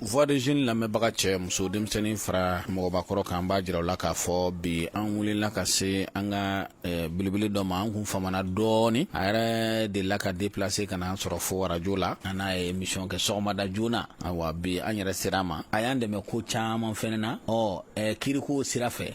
voix de jeune lamɛnbaga cɛ muso denmisɛnnin fara mɔgɔbakɔrɔ kan b'a jira u la k'a fɔ bi an wulila ka se an ka belebele dɔ ma an kun famana dɔɔni a yɛrɛ de la ka déplacer ka na an sɔrɔ fo radio la an n'a ye émission kɛ sɔgɔmada joona awa bi an yɛrɛ sera ma a y'an dɛmɛ ko caman fɛnɛ na kiriko sira fɛ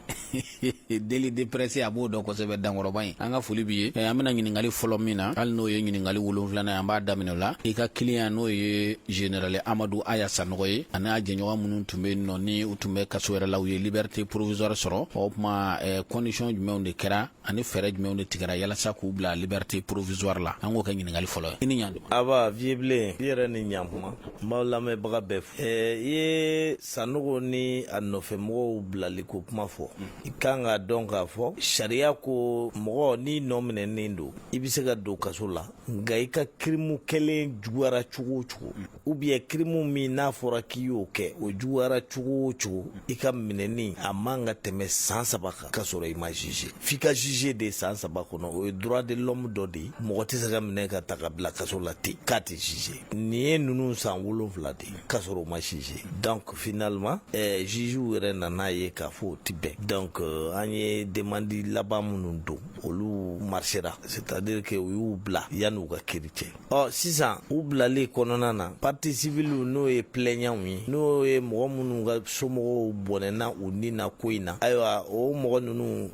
deli dépressé a b'o dɔn kosɛbɛ dankɔrɔba in an ka foli bi ye an bɛna ɲininkali fɔlɔ min na hali n'o ye ɲininkali 7nan an b'a daminɛ o la i ka client n'o ye général Amadou Aya Sanogo ye ani a jɛɲɔgɔn minnu tun bɛ nɔ ni u tun bɛ kaso yɛrɛ la u ye liberté provisoire sɔrɔ o kuma condition jumɛnw de kɛra ani fɛɛrɛ jumɛnw de tigɛra yalasa k'u bila liberté provisoire la an k'o kɛ ɲininkali fɔlɔ ye i ni ɲantuma aba vieux i yɛrɛ ni ɲantuma n b'aw lamɛnbaga bɛɛ fo i ye Sanogo ni a nɔfɛmɔgɔw bilali ko kuma fɔ i kan ka dɔn k'a fɔ sariya ko mɔgɔ ni nɔ minɛnen don i bɛ se ka don kaso la nka i ka kirimu kelen juguyara cogo o cogo ou bien kirimu min n'a fɔra k'i y'o kɛ o juguyara cogo o cogo i ka minɛni a man ka tɛmɛ san 7 kan ka sɔrɔ i ma juge f'i ka juge de san 7 kɔnɔ o ye droit de l'homme dɔ de ye mɔgɔ tɛ se ka minɛ ka ta ka bila kaso la ten k'a tɛ juge nin ye ninnu san 7 de ka sɔrɔ o ma juge donc finalement jugew yɛrɛ nana ye k'a fɔ o tɛ bɛn donc an ye demande laban minnu don olu marchera c'est-à-dire que u y'u bila yanni u ka kiiri cɛ sisan u bilali kɔnɔna na partie civile n'o ye plaignant ye n'o ye mɔgɔ minnu ka somɔgɔw bɔnɛna u ni na ko in na ayiwa o mɔgɔ ninnu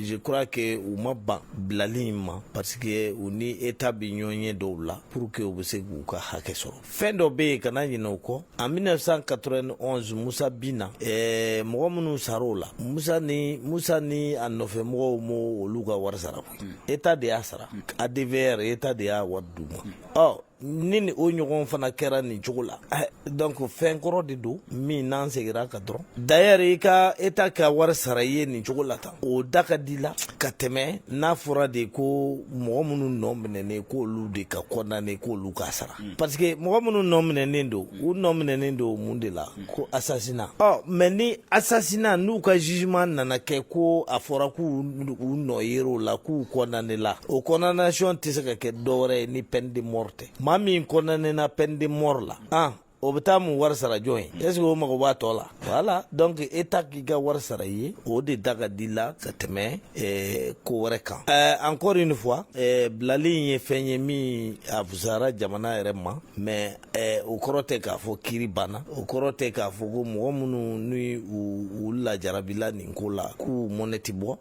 je crois que u ma ban bilali in ma parce que u ni état bi ɲɔgɔn ye dɔw la pour que u bɛ se k'u ka hakɛ sɔrɔ fɛn dɔ bɛ yen kana ɲinɛ o kɔ en 1991 Musa Bina mɔgɔ minnu sar'o la Musa ni a nɔfɛmɔgɔw m'o olu ka wari sara état de y'a sara ADVR état de y'a wari d'u ma ni o ɲɔgɔn fana kɛra nin cogo la donc fɛn kɔrɔ de don min n'an segira ka dɔrɔn d'ailleurs i ka état ka wari sara i ye nin cogo la tan o da ka di la ka tɛmɛ n'a fɔra de ko mɔgɔ minnu nɔ minɛnen k'olu de ka condamné k'olu ka sara parce que mɔgɔ minnu nɔ minɛnen don u nɔ minɛnen don mun de la ko assassinat mais ni assassinat n'u ka jugement nana kɛ ko a fɔra k'u nɔ yer'o la k'u condamné la o condamnation tɛ se ka kɛ dɔwɛrɛ ye ni peine de mort tɛ maa min condamné na peine de mort la o bɛ taa mun wari sara jɔn ye est ce que o mago b'a tɔ la voilà donc état k'i ka wari sara i ye o de da ka di la ka tɛmɛ ko wɛrɛ kan encore une fois bilali in ye fɛn ye min a fusara jamana yɛrɛ ma mais o kɔrɔ tɛ k'a fɔ kiiri banna o kɔrɔ tɛ k'a fɔ ko mɔgɔ minnu ni u lajarabila nin ko la k'u mɔnɛ tɛ bɔ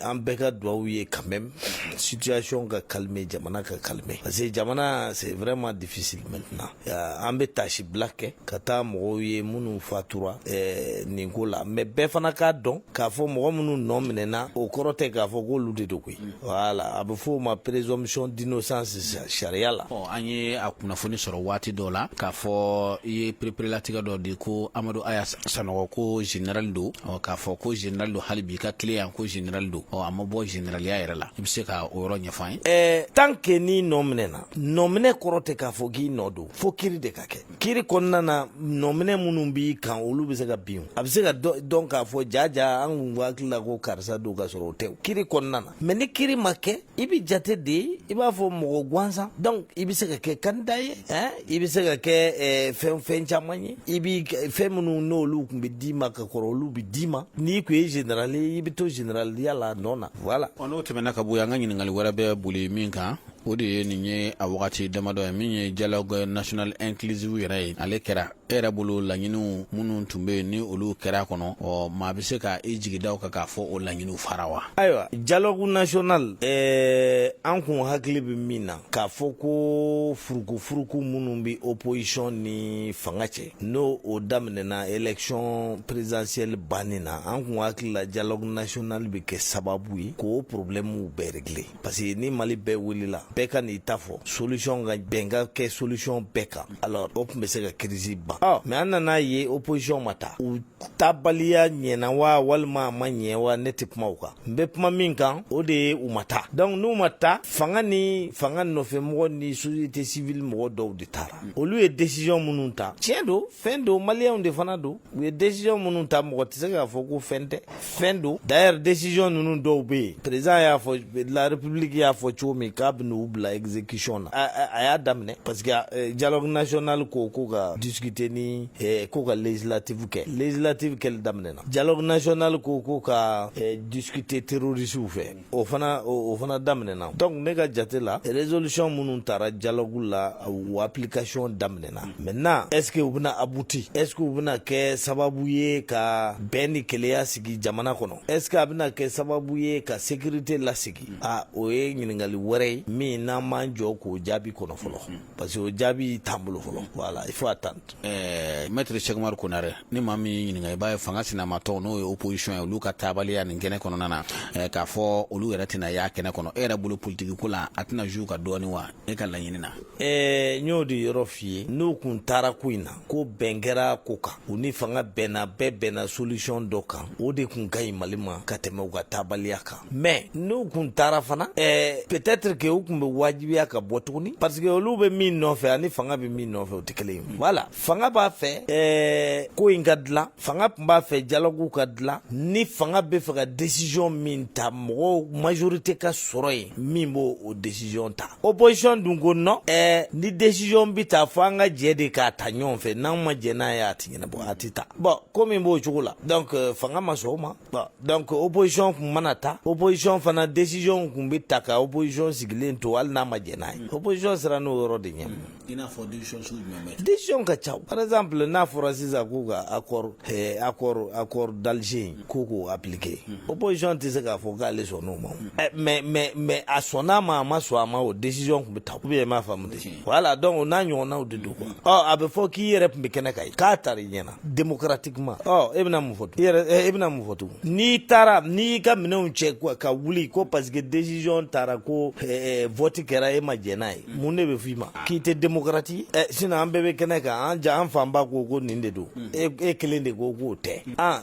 an bɛɛ ka duwawu ye quand même situation ka calmer jamana ka calmer parce que jamana c'est vraiment difficile maintenant an bɛ tâche bila kɛ ka taa mɔgɔw ye minnu fatura nin ko la mais bɛɛ fana k'a dɔn k'a fɔ mɔgɔ minnu nɔ minɛna o kɔrɔ tɛ k'a fɔ k'olu de don koyi voilà a bɛ fɔ o ma présomption d'innocence sariya la an ye a kunnafoni sɔrɔ waati dɔ la k'a fɔ i ye perepere-latigɛ dɔ di ko Amadou Aya Sanogo ko général don k'a fɔ ko général don hali bi ka client ko général don a ma bɔ généraliya yɛrɛ la i bɛ se ka o yɔrɔ ɲɛfɔ an ye tant que ni nɔ minɛna nɔ minɛ kɔrɔ tɛ k'a fɔ k'i nɔ don fo kiiri de ka kɛ kiiri kɔnɔna na nɔminɛ minnu b'i kan olu bɛ se ka bin a bɛ se ka dɔn k'a fɔ jaja an kun hakili la ko karisa don ka sɔrɔ o tɛ kiiri kɔnɔna na mais ni kiiri ma kɛ i bɛ jate de i b'a fɔ mɔgɔ gansan donc i bɛ se ka kɛ candidat ye i bɛ se ka kɛ fɛn caman ye i bɛ fɛn minnu n'olu tun bɛ d'i ma ka kɔrɔ olu bɛ d'i ma n'i tun ye général ye i bɛ to généraliya la nɔ na voilà. n'o tɛmɛna ka bɔ yen an ka ɲininkali wɛrɛ bɛ boli min kan o de ye nin ye a wagati damadɔ ye min ye dialogue national inclusive yɛrɛ ye ale kɛra e yɛrɛ bolo laɲiniw minnu tun bɛ yen ni olu kɛra kɔnɔ maa bɛ se ka i jigida kan k'a fɔ o laɲiniw fara wa ayiwa dialogue national an kun hakili bɛ min na k'a fɔ ko furuku minnu bɛ opposition ni fanga cɛ n'o o daminɛna élection présidentielle banni na an kun hakili la dialogue national bɛ kɛ sababu ye k'o problème bɛɛ régler parce que ni Mali bɛɛ wulila bɛɛ ka n'i ta fɔ solution ka bɛn ka kɛ solution bɛɛ kan alors o tun bɛ se ka crise ban mais an nana ye opposition ma taa u tabaliya ɲɛna wa walima a ma ɲɛ wa ne tɛ kuma o kan n bɛ kuma min kan o de ye u ma taa donc n'u ma taa fanga nɔfɛmɔgɔ ni société civile mɔgɔ dɔw de taara olu ye décision minnu ta tiɲɛ don fɛn don maliyɛnw de fana don u ye décision minnu ta mɔgɔ tɛ se k'a fɔ ko fɛn tɛ fɛn don d'ailleurs décision ninnu dɔw bɛ yen président y'a fɔ la république y'a fɔ cogo min k'a bɛ n'u k'u bila exécution na a y'a daminɛ parce que dialogue national ko ka discuter ni ko ka législative kɛli daminɛna dialogue national ko ka discuter terroristes fɛ o fana daminɛna donc ne ka jate la résolution minnu tara dialogue la o application daminɛna maintenant est ce que u bɛna abouti est ce que u bɛna kɛ sababu ye ka bɛn ni keleya sigi jamana kɔnɔ est ce que a bɛna kɛ sababu ye ka sécurité lasigi o ye ɲiningali wɛrɛ ye min n'an m'an jɔ k'o jaabi kɔnɔ fɔlɔ parce que o jaabi t'an bolo fɔlɔ voilà il faut attendre. Maître Cheikh Umaru Konare ni maa min ɲininga i b'a ye fanga sinamatɔw n'o ye opposition ye olu ka taabaliya nin kɛnɛ kɔnɔna na k'a fɔ olu yɛrɛ tɛna y'a kɛnɛ kɔnɔ e yɛrɛ bolo politique ko la a tɛna jouer ka dɔɔni wa e ka laɲini na. N y'o de yɔrɔ f'i ye n'u kun taara ko in na ko bɛn kɛra ko kan u ni fanga bɛnna bɛɛ bɛnna solution dɔ kan o de kun ka ɲi Mali ma ka tɛmɛ u ka taabaliya kan mais n'u kun taara fana peut-être que u kun bɛ wajibiya ka bɔ tuguni parce que olu bɛ min nɔfɛ ani fanga bɛ min nɔfɛ o tɛ kelen ye voilà fanga b'a fɛ ko in ka dilan fanga tun b'a fɛ dialogue ka dilan ni fanga bɛ fɛ ka décision min ta mɔgɔw majorité ka sɔrɔ yen min b'o o décision ta opposition dun ko non ni décision bi ta fo an ka jɛ de k'a ta ɲɔgɔn fɛ n'an ma jɛ n'a ye a ti ɲɛnabɔ a ti ta bon ko min b'o cogo la donc fanga ma sɔn o ma bon donc opposition kun mana ta opposition fana décision kun bɛ ta ka opposition sigilen to hali n'a ma jɛ n'a ye opposition sera n'o yɔrɔ de ɲɛ i n'a fɔ décision sugu jumɛn bɛ décision ka ca par exemple n'a fɔra sisan k'u ka accord d'Alger k'o appliquer opposition tɛ se k'a fɔ k'ale sɔn n'o ma mais a sɔnna ma a ma sɔn a ma o décision kun bɛ ta ou bien i m'a faamu de voilà donc o n'a ɲɔgɔnnaw de don quoi a bɛ fɔ k'i yɛrɛ tun bɛ kɛnɛ kan k'a taara i ɲɛna démocratiquement e bɛna mun fɔ e bɛna mun fɔ tugun n'i y'i ka minɛnw cɛ ka wuli ko parce que décision taara ko vote kɛra e ma jɛ n'a ye mun de bɛ f'i ma k'i tɛ démocrate ye sinon an bɛɛ bɛ kɛnɛ kan an fanba ko nin de don e kelen de ko k'o tɛ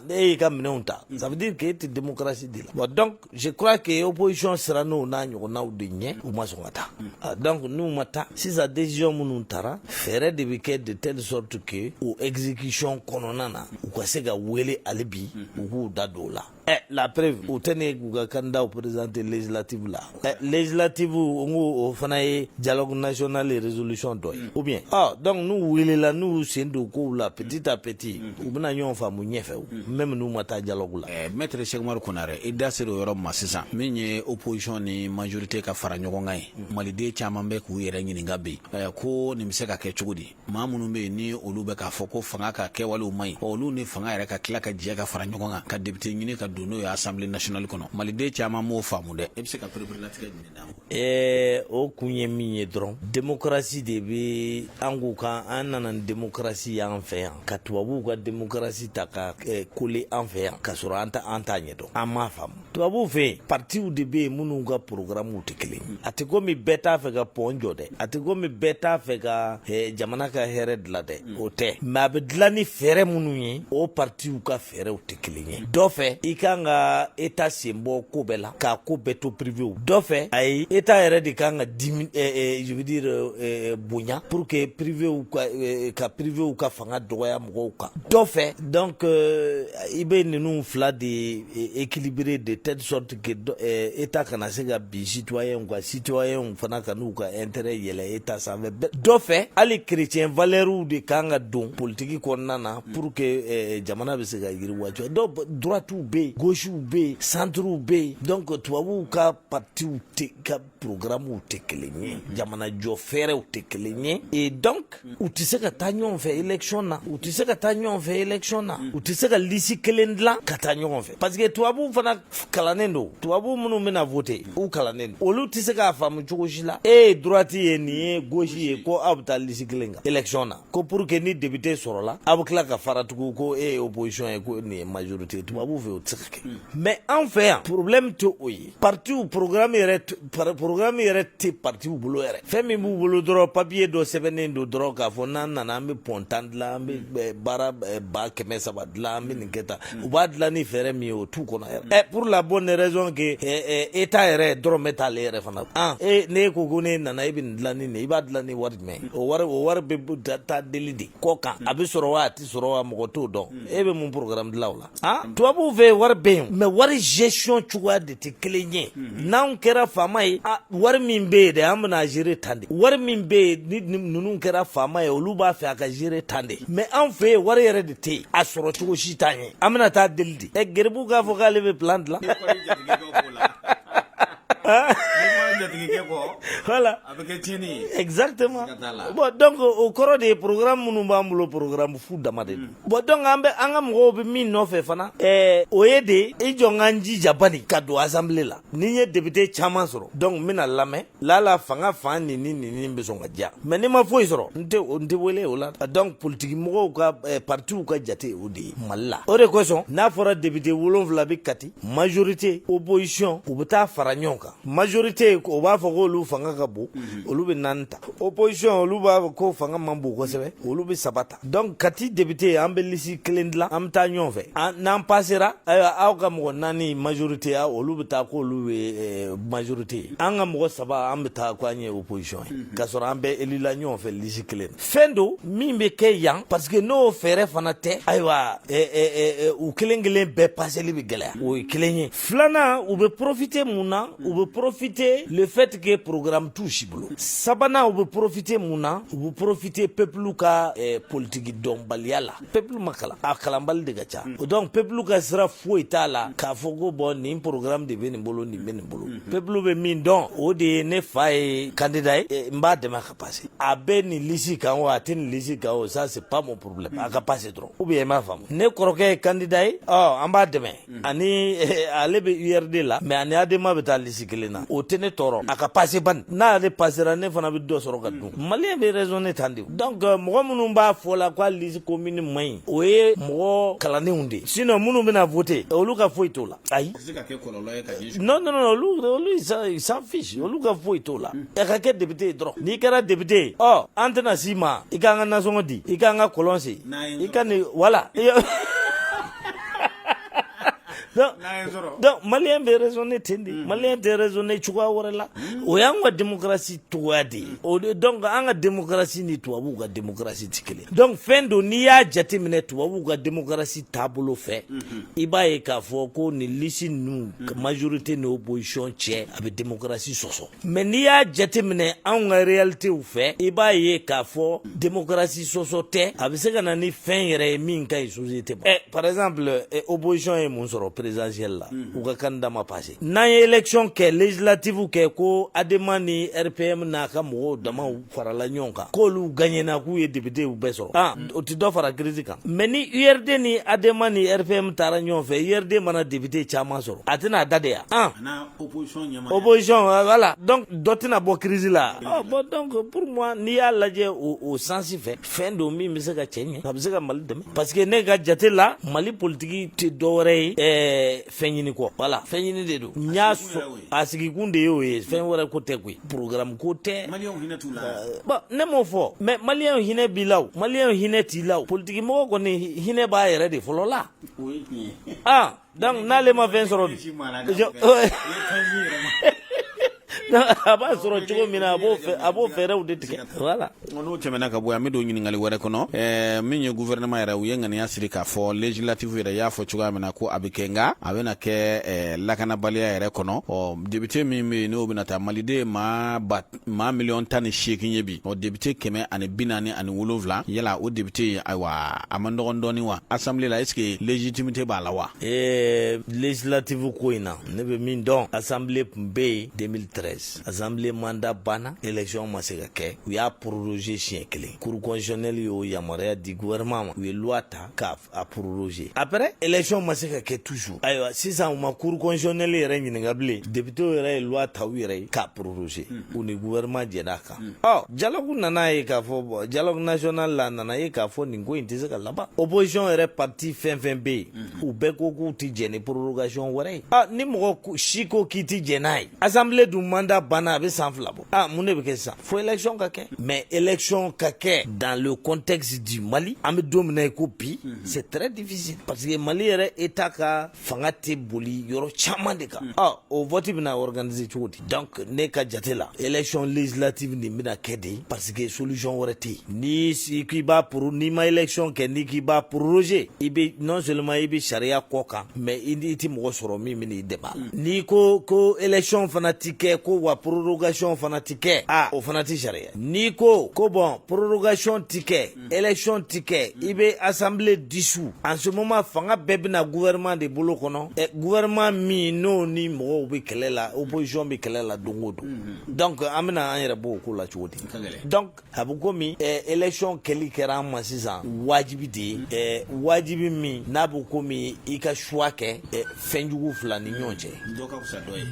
e y'i ka minɛnw ta ça veut dire que e tɛ démocratie de la bon donc je crois que opposition sera n'o n'a ɲɔgɔnnaw de ɲɛ u ma sɔn ka taa donc n'u ma taa sisan décision minnu taara fɛɛrɛ de bɛ kɛ de telle sorte que o exécution kɔnɔna na u ka se ka wele hali bi u k'u da don o la la preuve o tɛ ne k'u ka candidat présenter législative la législative o fana ye dialogue national et résolution dɔ ye ou bien donc n'u welela n'u sen don kow la petit à petit u bɛna ɲɔgɔn faamu ɲɛfɛ même n'u ma taa dialogue la. Maître Cheikh Umaru Konare i da sera o yɔrɔ ma sisan min ye opposition ni majorité ka fara ɲɔgɔn kan ye maliden caman bɛ k'u yɛrɛ ɲininka bi ko nin bɛ se ka kɛ cogo di maa minnu bɛ yen ni olu bɛ k'a fɔ ko fanga ka kɛwalew man ɲi olu ni fanga yɛrɛ ka tila ka jɛ ka fara ɲɔgɔn kan ka député ɲini ka don n'o ye assemblée nationale kɔnɔ maliden caman m'o faamu dɛ e bɛ se ka pereperelatigɛ jumɛn d'a ma. O kun ye min ye dɔrɔn démocratie de bɛ an k'u kan an nana ni démocratie y'an fɛ yan ka tubabuw ka démocratie ta ka kole an fɛ yan ka sɔrɔ an t'a ɲɛdɔn an m'a faamu tubabuw fɛ yen partiw de bɛ yen minnu ka programmew tɛ kelen ye a tɛ komi bɛɛ t'a fɛ ka pɔn jɔ dɛ a tɛ komi bɛɛ t'a fɛ ka jamana ka hɛrɛ dilan dɛ o tɛ mais a bɛ dilan ni fɛɛrɛ minnu ye o partiw ka fɛɛrɛw tɛ kelen ye dɔ fɛ i kan ka état sen bɔ ko bɛɛ la k'a ko bɛɛ to privéw dɔ fɛ ayi état yɛrɛ de kan ka je veux dire bonya pour que privéw ka fanga dɔgɔya mɔgɔw kan dɔ fɛ donc i bɛ ninnu fila de équilibrer de telle sorte que état kana se ka bin citoyenw fana ka n'u ka intérêt yɛlɛ état sanfɛ dɔ fɛ hali chrétien valeurs de kan ka don politique kɔnɔna na pour que jamana bɛ se ka yiriwa dɔw droitiw bɛ yen gauchew bɛ yen centrew bɛ yen donc tubabuw ka partiw ka programmew tɛ kelen ye jamana jɔ fɛɛrɛw tɛ kelen ye et donc u tɛ se ka taa ɲɔgɔn fɛ élection na u tɛ se ka taa ɲɔgɔn fɛ élection na u tɛ se ka liste kelen dilan ka taa ɲɔgɔn fɛ parce que tubabuw fana kalannen don tubabuw minnu bɛna voter u kalannen don olu tɛ se k'a faamu cogo si la e ye droite ye nin ye gauche ye ko aw bɛ taa liste kelen kan élection na ko pour que ni député sɔrɔla aw bɛ tila ka fara tugun ko e ye opposition ye ko nin ye majorité tubabuw fɛ o tɛ se ka kɛ mais an fɛ yan problème tɛ o ye partiw programme yɛrɛ tɛ partiw bolo yɛrɛ fɛn min b'u bolo dɔrɔn papier dɔ sɛbɛnnen don dɔrɔn k'a fɔ n'an nana an bɛ pont 10 dilan an bɛ baara 300 dilan an bɛ nin kɛ tan u b'a dilan ni fɛɛrɛ min ye o t'u kɔnɔ yɛrɛ pour la bonne raison que état yɛrɛ dɔrɔn bɛ t'ale yɛrɛ fana ne ko ne nana e bɛ nin dilan ni nin i b'a dilan ni wari jumɛn o wari bɛ taa deli de kɔ kan a bɛ sɔrɔ wa a tɛ sɔrɔ wa mɔgɔ t'o dɔn e bɛ mun programme dilan o la tubabuw fɛ wari bɛ yen mɛ wari gestion cogoya de tɛ kelen ye n'anw kɛra faama ye wari min bɛ yen dɛ an bɛna gérer tan de wari min bɛ yen ni ninnu kɛra faama ye olu b'a fɛ a ka gérer tan de mɛ anw fɛ yen wari yɛrɛ de tɛ yen a sɔrɔ cogo si t'an ye an bɛna taa deli de geribu k'a fɔ k'ale bɛ plan dilan voilà exactement bon donc o kɔrɔ de ye programme minnu b'an bolo programme fu dama de don bon donc an ka mɔgɔw bɛ min nɔfɛ fana o ye de i jɔ n ka n jija bani ka don assemblée la ni n ye député caman sɔrɔ donc n bɛna lamɛn lala fanga fan nin bɛ sɔn ka diya mais ni ma foyi sɔrɔ n tɛ wele o la donc politique mɔgɔw ka partiw ka jate o de ye Mali la o de kosɔn n'a fɔra député 7 bɛ kati majorité opposition u bɛ taa fara ɲɔgɔn kan majorité o b'a fɔ k'olu fanga ka bon olu bɛ 4 ta opposition olu b'a fɔ ko fanga man bon kosɛbɛ olu bɛ 3 ta donc kati député an bɛ liste kelen dilan an bɛ taa ɲɔgɔn fɛ n'an passera aw ka mɔgɔ 4 majorité olu bɛ taa k'olu bɛ majorité ye an ka mɔgɔ 3 an bɛ taa k'an ye opposition ye k'a sɔrɔ an bɛ élila ɲɔgɔn fɛ liste kelen fɛn don min bɛ kɛ yan parce que n'o fɛɛrɛ fana tɛ ayiwa u kelen kelen bɛɛ passeli bɛ gɛlɛya o ye kelen ye filanan u bɛ profiter mun na u bɛ profiter le fait que programme t'u si bolo sabanan u bɛ profiter mun na u bɛ profiter peuple ka politique dɔnbaliya la peuple ma kalan a kalanbali de ka ca donc peuple ka sira foyi t'a la k'a fɔ ko bon nin programme de bɛ nin bolo nin bɛ nin bolo peuple bɛ min dɔn o de ye ne fa ye candidat ye n b'a dɛmɛ ka passer a bɛ nin liste kan o a tɛ nin liste kan o ça c'est pas mon problème a ka passer dɔrɔn ou bien i m'a faamu ne kɔrɔkɛ ye candidat ye an b'a dɛmɛ ani ale bɛ URD la mais ani Adema bɛ taa liste kelen na o tɛ ne tɔɔrɔ a ka passer ban n'ale passera ne fana bɛ dɔ sɔrɔ ka dun maliyɛn bɛ raisonner tan de donc mɔgɔ minnu b'a fɔ la ko liste commune man ɲi o ye mɔgɔ kalannenw de sinon minnu bɛna voter olu ka foyi t'o la ayi non olu ils s'en fiche olu ka foyi t'o la a ka kɛ député ye dɔrɔn n'i kɛra député ye an tɛna s'i ma i k'an ka nasɔngɔ di i k'an ka kɔlɔn sen i ka nin voilà donc maliyɛn bɛ raisonner ten de maliyɛn tɛ raisonner cogoya wɛrɛ la o y'an ka démocratie cogoya de ye donc an ka démocratie ni tubabuw ka démocratie tɛ kelen donc fɛn don n'i y'a jateminɛ tubabuw ka démocratie taabolo fɛ i b'a ye k'a fɔ ko nin liste ninnu majorité ni opposition cɛ a bɛ démocratie sɔsɔ mais n'i y'a jateminɛ anw ka réalitéw fɛ i b'a ye k'a fɔ démocratie sɔsɔ tɛ a bɛ se ka na ni fɛn yɛrɛ ye min ka ɲi société ma par exemple opposition ye mun sɔrɔ présidentielle la u ka candidat ma passé n'an ye élection kɛ législative kɛ ko Adema ni RPM n'a ka mɔgɔw damaw farala ɲɔgɔn kan k'olu gagnena k'u ye député u bɛɛ sɔrɔ o tɛ dɔ fara crise kan mais ni URD ni Adema ni RPM taara ɲɔgɔn fɛ URD mana député caman sɔrɔ a tɛna da de yan opposition voilà donc dɔ tɛna bɔ crise la bon donc pour moi n'i y'a lajɛ o sens fɛ fɛn don min bɛ se ka cɛ ɲɛ a bɛ se ka Mali dɛmɛ parce que ne ka jate la Mali politique tɛ dɔwɛrɛ ye fɛn ɲini kɔ voilà fɛn ɲini de don n y'a sɔn a sigikun de y'o ye fɛn wɛrɛ ko tɛ koyi programme ko tɛ bon ne m'o fɔ mais maliyɛnw hinɛ b'i la o maliyɛnw hinɛ t'i la o politique mɔgɔ kɔni hinɛ b'a yɛrɛ de fɔlɔ la donc n'ale ma fɛn sɔrɔ a b'a sɔrɔ cogo min na a b'o fɛɛrɛw de tigɛ voilà n'o tɛmɛna ka bɔ yan n bɛ don ɲininkali wɛrɛ kɔnɔ min ye gouvernement yɛrɛ u ye ŋaniya siri k'a fɔ législative yɛrɛ y'a fɔ cogoya min na ko a bɛ kɛ nka a bɛna kɛ lakanabaliya yɛrɛ kɔnɔ député min bɛ yen n'o bɛna taa maliden maa 18,8 ye bi député 447 yala o député ayiwa a man dɔgɔn dɔɔni wa assemblée la est-ce que légitimité b'a la wa législative ko in na ne bɛ min dɔn assemblée tun bɛ yen 2013 assemblée mandat banna élection ma se ka kɛ u y'a proroger siɲɛ kelen cour constitutionnelle y'o yamaruya di gouvernement ma u ye loi ta k'a proroger après élection ma se ka kɛ toujours ayiwa sisan u ma cour constitutionnelle yɛrɛ ɲininka bilen député yɛrɛ ye loi ta u yɛrɛ ye k'a proroger u ni gouvernement jɛn'a kan dialogue nana ye k'a fɔ dialogue national la nana ye k'a fɔ nin ko in tɛ se ka laban opposition yɛrɛ parti fɛn fɛn bɛ yen u bɛɛ ko k'u tɛ jɛn ni prorogation wɛrɛ ye ni mɔgɔ si ko k'i tɛ jɛn n'a ye assemblée dun mandat mandat banna a bɛ san 2 bɔ mun de bɛ kɛ sisan fo élection ka kɛ mais élection ka kɛ dans le contexte du Mali an bɛ don min na i ko bi c'est très difficile parce que Mali yɛrɛ état ka fanga tɛ boli yɔrɔ caman de kan o vote bɛna organiser cogo di donc ne ka jate la élection législative nin bɛna kɛ de parce que solution wɛrɛ tɛ yen ni k'i b'a n'i ma élection kɛ ni k'i b'a proroger i bɛ non seulement i bɛ sariya kɔ kan mais i tɛ mɔgɔ sɔrɔ min bɛ n'i dɛmɛ n'i ko élection fana ti kɛ ko wa prorogation fana ti kɛ o fana ti sariya n'i ko bon prorogation ti kɛ élection ti kɛ i bɛ assemblée dissous en ce moment fanga bɛɛ bɛna gouvernement de bolo kɔnɔ gouvernement min n'o ni mɔgɔw bɛ kɛlɛ la opposition bɛ kɛlɛ la don o don donc an bɛna an yɛrɛ bɔ o ko la cogo di donc a bɛ komi élection kɛli kɛra an ma sisan wajibi de ye wajibi min n'a bɛ komi i ka choix kɛ fɛn jugu fila ni ɲɔgɔn cɛ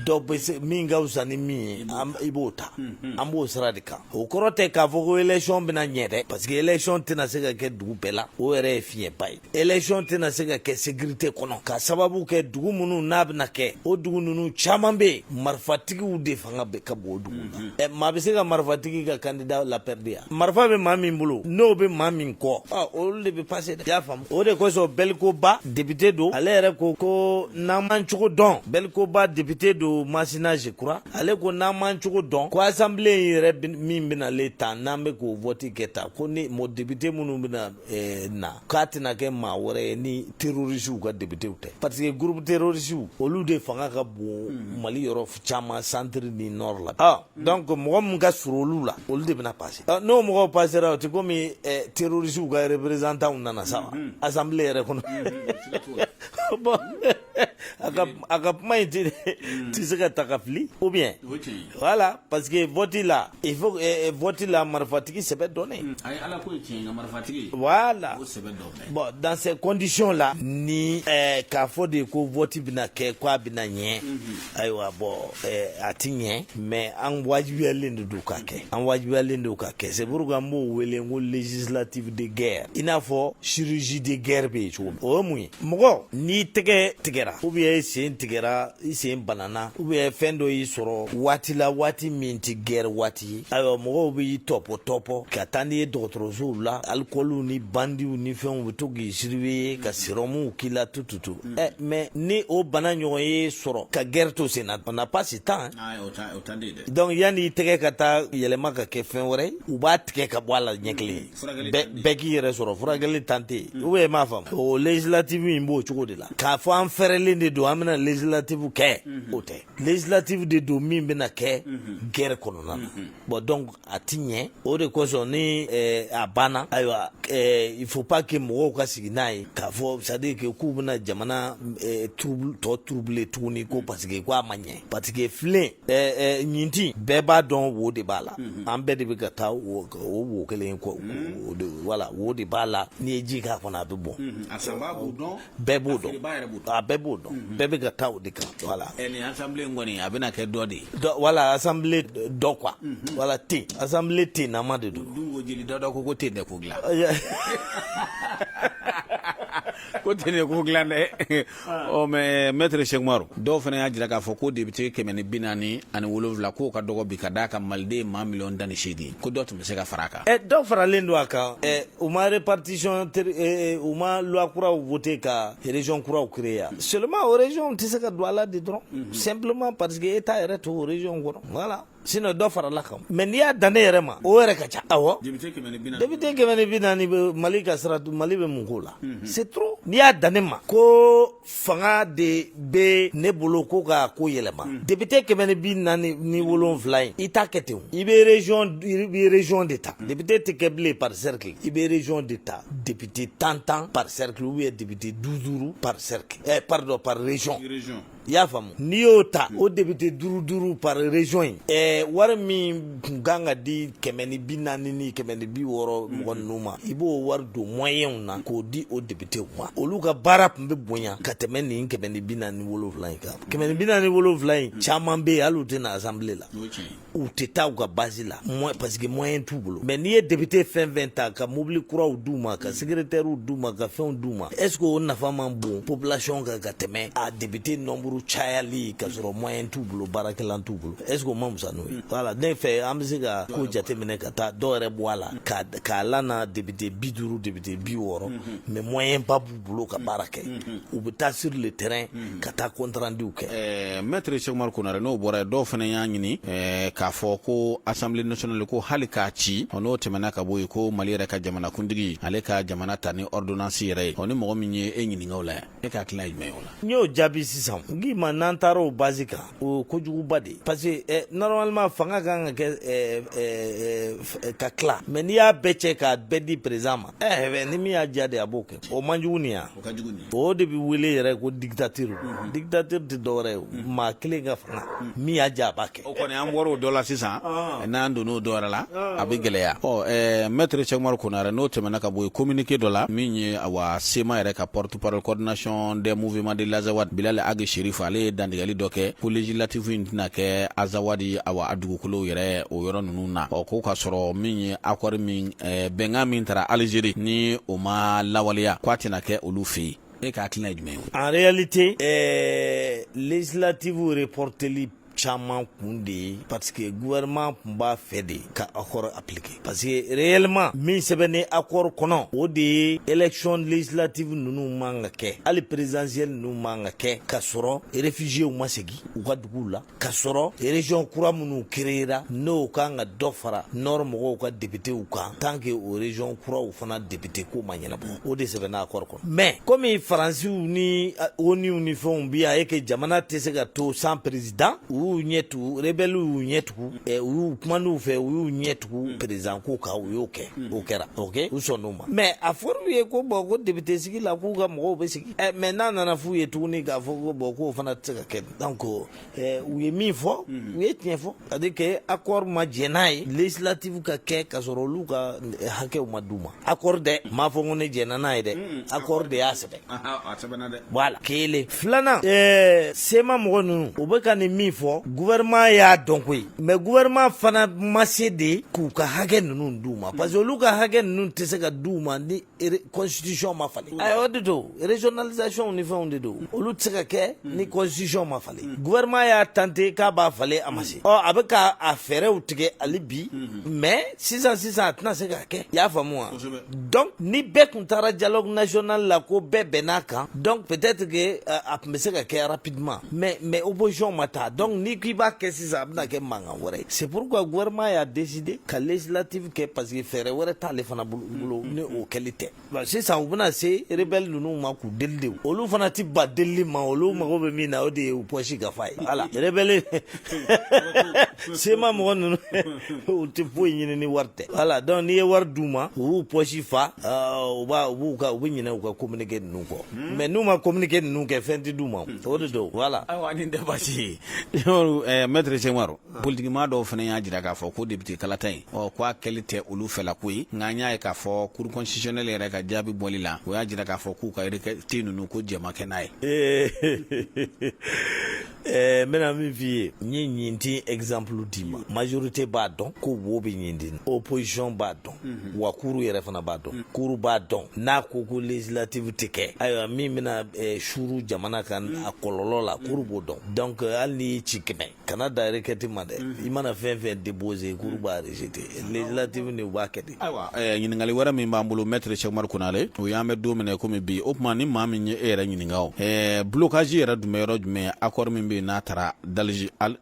dɔ bɛ se min ka fisa ni min ye i b'o ta an b'o sira de kan o kɔrɔ tɛ k'a fɔ ko élection bɛna ɲɛ dɛ parce que élection tɛna se ka kɛ dugu bɛɛ la o yɛrɛ ye fiɲɛba ye élection tɛna se ka kɛ sécurité kɔnɔ ka sababu kɛ dugu minnu n'a bɛna kɛ o dugu ninnu caman bɛ yen marifatigiw de fanga ka bon o dugu la maa bɛ se ka marifatigi ka candidat la perdre yan marifa bɛ maa min bolo n'o bɛ maa min kɔ olu de bɛ passer dɛ i y'a faamu o de kosɔn Belikoba député don ale yɛrɛ ko n'an man cogo dɔn Belikoba député don Masina je crois ale ko n'an man cogo dɔn ko assemblée yɛrɛ min bɛna ale ta n'an bɛ k'o vote kɛ ta ko ni mo député minnu bɛna na k'a tɛna kɛ maa wɛrɛ ye ni terroristes ka députés tɛ parce que groupe terroristes olu de fanga ka bon Mali yɔrɔ caman centre ni nord la donc mɔgɔ min ka surun olu la olu de bɛna passer n'o mɔgɔw passera o tɛ komi terroristes ka représentants nana sa assemblée yɛrɛ kɔnɔ bon a ka kuma in tɛ se ka ta ka fili ou bien voilà parce que vote la il faut vote la marifatigi sɛbɛn dɔnnen voilà bon dans ces conditions là ni k'a fɔ de ko vote bɛna kɛ k'a bɛna ɲɛ ayiwa bon a ti ɲɛ mais an wajibiyalen de don k'a kɛ c'est pourquoi an b'o wele ko législative de guerre i n'a fɔ chirurgie de guerre bɛ yen cogo min o ye mun ye mɔgɔ n'i tɛgɛ tigɛra ou bien i sen tigɛra i sen banana ou bien fɛn dɔ y'i sɔrɔ waati la waati min tɛ guerre waati ye ayiwa mɔgɔw b'i tɔpɔ ka taa n'i ye dɔgɔtɔrɔsow la alcooliw ni bandiw ni fɛnw bɛ to k'i surveiller ka sirɔmuw k'i la tututu mais ni o bana ɲɔgɔn ye sɔrɔ ka guerre to sen na on n'a pas ce temps donc yanni i tɛgɛ ka taa yɛlɛma ka kɛ fɛn wɛrɛ u b'a tigɛ ka bɔ a la ɲɛ kelen bɛɛ k'i yɛrɛ sɔrɔ furakɛli tan tɛ yen ou bien i m'a faamu o législative in b'o cogo de la k'a fɔ an fɛrɛlen de don an bɛna législative kɛ o tɛ législative de don min bɛna kɛ guerre kɔnɔna na bon donc a ti ɲɛ o de kosɔn ni a banna ayiwa il faut pas que mɔgɔw ka sigi n'a ye k'a fɔ c'est à dire que k'u bɛna jamana tɔ troubler tuguni ko parce que ko a ma ɲɛ parce que filen ɲinti bɛɛ b'a dɔn wo de b'a la an bɛɛ de bɛ ka taa o wo kelen kɔ voilà wo de b'a la n'i ye ji k'a kɔnɔ a bɛ bɔn bɛɛ b'o dɔn a bɛɛ b'o dɔn bɛɛ bɛ ka taa o de kan voilà ni assemblée in kɔni a bɛna kɛ dɔ de ye voilà assemblée dɔ quoi voilà ten assemblée ten nama de don dun ko jeli dɔ ko ten de ko dilan ko ten de ko dilan dɛ mais maître Cheikh Umaru dɔw fana y'a jira k'a fɔ ko député 447 k'o ka dɔgɔ bi ka d'a kan maliden maa 1,8 ko dɔ tun bɛ se ka fara a kan dɔw faralen don a kan u ma répartition u ma loi kuraw voté ka région kuraw créer seulement o région tɛ se ka don a la de dɔrɔn simplement parce que état yɛrɛ to o région kɔnɔ voilà sinon dɔ farala kan mais n'i y'a dan ne yɛrɛ ma o yɛrɛ ka ca awɔ député 440 bɛ Mali ka sira Mali bɛ mun k'o la c'est trop n'i y'a dan ne ma ko fanga de bɛ ne bolo ko ka ko yɛlɛma député 440 in i t'a kɛ ten i bɛ région de ta député tɛ kɛ bilen par cercle i bɛ région de ta député 10 par cercle ou bien député 12 par cercle pardon par région i y'a faamu n'i y'o ta o député 5 par région in wari min kun kan ka di 440 ni 460 mɔgɔ ninnu ma i b'o wari don moyens na k'o di o député ma olu ka baara tun bɛ bonya ka tɛmɛ nin 447 in kan 447 in caman bɛ yen hali u tɛ na assemblée la u tɛ taa u ka base la parce que moyen t'u bolo mais n'i ye député fɛn fɛn ta ka mobili kuraw d'u ma ka secrétaire d'u ma ka fɛnw d'u ma est ce que o nafa man bon population kan ka tɛmɛ a député nombre cayali ka sɔrɔ moyen t'u bolo baarakɛlan t'u bolo est ce que o man fisa n'o ye voilà ne fɛ an bɛ se ka ko jateminɛ ka taa dɔw yɛrɛ bɔ a la k'a lana député 50 député 60 mais moyen ba b'u bolo ka baara kɛ u bɛ taa sur le terrain ka taa compte rendu kɛ maître Cheikh Oumar Konare n'o bɔra dɔw fana y'a ɲini k'a fɔ ko assemblée nationale ko hali k'a ci n'o tɛmɛna ka bɔ yen ko Mali yɛrɛ ka jamana kuntigi ale ka jamana ta ni ordonnance yɛrɛ ye ni mɔgɔ min ye e ɲininka o la e ka hakilina ye jumɛn ye o la n y'o jaabi sisan n k'i ma n'an taara o base kan o kojuguba de parce que normalement fanga kan ka kɛ ka tila mais n'i y'a bɛɛ cɛ k'a bɛɛ di président ma ni min y'a diya de a b'o kɛ o man jugu nin ya o de bɛ wele yɛrɛ ko dictature dictature tɛ dɔwɛrɛ ye maa kelen ka fanga min y'a diya a b'a kɛ o kɔni an bɔra o dɔ la sisan n'an donna o dɔ wɛrɛ la a bɛ gɛlɛya maître Cheikh Oumar Konare n'o tɛmɛna ka bɔ yen communiqué dɔ la min ye awa sema yɛrɛ ka porte parole coordination des mouvements de l'Azawad Bilal Agi Chérif ale ye dantigɛli dɔ kɛ ko législative in tɛna kɛ Azawadi awa a dugukolo yɛrɛ o yɔrɔ ninnu na k'o ka sɔrɔ min ye accord min bɛnkan min taara Algérie ni o ma lawaleya k'a tɛna kɛ olu fɛ yen e ka hakilina ye jumɛn ye en réalité législative reporteli caman kun de ye parce que gouvernement tun b'a fɛ de ka accord appliquer parce que réellement min sɛbɛnni accord kɔnɔ o de ye élection législative ninnu man ka kɛ hali présidentielle ninnu man ka kɛ ka sɔrɔ réfugiés ma segin u ka duguw la ka sɔrɔ région kura minnu créera n'o kan ka dɔ fara nord mɔgɔw ka députéw kan tant que o région kuraw fana député ko ma ɲɛnabɔ o de sɛbɛnna accord kɔnɔ mais comme faransiw ni ONU ni fɛnw bi a ye que jamana tɛ se ka to sans président u ɲɛ tugu rebelle y'u ɲɛ tugu u y'u kuman'u fɛ u y'u ɲɛ tugu président ko kan u y'o kɛ o kɛra ok u sɔnn'o ma mais a fɔr'u ye ko bon ko député sigi la k'u ka mɔgɔw bɛ sigi mais n'a nana f'u ye tuguni k'a fɔ ko bon k'o fana tɛ se ka kɛ donc u ye min fɔ u ye tiɲɛ fɔ c'est à dire que accord ma jɛ n'a ye législative ka kɛ ka sɔrɔ olu ka hakɛw ma d'u ma accord dɛ m'a fɔ ko ne jɛna n'a ye dɛ accord de y'a sɛbɛn voilà kelen filanan sema mɔgɔ ninnu u bɛ ka nin min fɔ gouvernement y'a dɔn koyi mais gouvernement fana ma se de k'u ka hakɛ ninnu d'u ma parce que olu ka hakɛ ninnu tɛ se ka d'u ma ni constitution ma falen o de don régionalisation ni fɛnw de don olu tɛ se ka kɛ ni constitution ma falen gouvernement y'a tenter k'a b'a falen a ma se a bɛ ka a fɛɛrɛw tigɛ hali bi mais sisan a tɛna se ka kɛ i y'a faamu wa donc ni bɛɛ tun taara dialogue national la ko bɛɛ bɛnn'a kan donc peut-être que a tun bɛ se ka kɛ rapidement mais opposition ma taa donc ni k'i b'a kɛ sisan a bɛna kɛ mankan wɛrɛ c'est pourquoi gouvernement y'a décidé ka législative kɛ parce que fɛɛrɛ wɛrɛ t'ale fana bolo ni o kɛli tɛ sisan u bɛna se rebelle ninnu ma k'u deli de olu fana ti ba delili ma olu mago bɛ min na o de ye u poche ka fa ye voilà rebelle sema mɔgɔ ninnu u tɛ foyi ɲini ni wari tɛ voilà donc n'i ye wari d'u ma u b'u poche fa u bɛ ɲinɛ u ka communiqué ninnu kɔ mais n'u ma communiqué ninnu kɛ fɛn tɛ d'u ma o de don voilà ayiwa nin tɛ baasi ye maître Cheikh Oumar politique maa dɔw fana y'a jira k'a fɔ ko député kalata in k'a kɛli tɛ olu fɛla ko ye nka an y'a ye k'a fɔ cour constitutionnelle yɛrɛ ka jaabi bɔli la o y'a jira k'a fɔ k'u ka requête ninnu ko jɛma kɛ n'a ye n bɛna min f'i ye n ye ɲinti exemple d'i ma majorité b'a dɔn ko wo bɛ ɲinti opposition b'a dɔn wa cour yɛrɛ fana b'a dɔn cour b'a dɔn n'a ko législative tɛ kɛ ayiwa min bɛna suru jamana kan a kɔlɔlɔ la cour b'o dɔn donc hali n'i ci 100 kana da requête ma dɛ i mana fɛn fɛn déposer cour b'a rejeter législative ni u b'a kɛ de ayiwa ɲininkali wɛrɛ min b'an bolo maître Cheikh Oumar Konare o y'an bɛ don minɛ komi bi o tuma ni maa min ye e yɛrɛ ɲininka o blocage yɛrɛ dun bɛ yɔrɔ jumɛn accord min bɛ yen n'a taara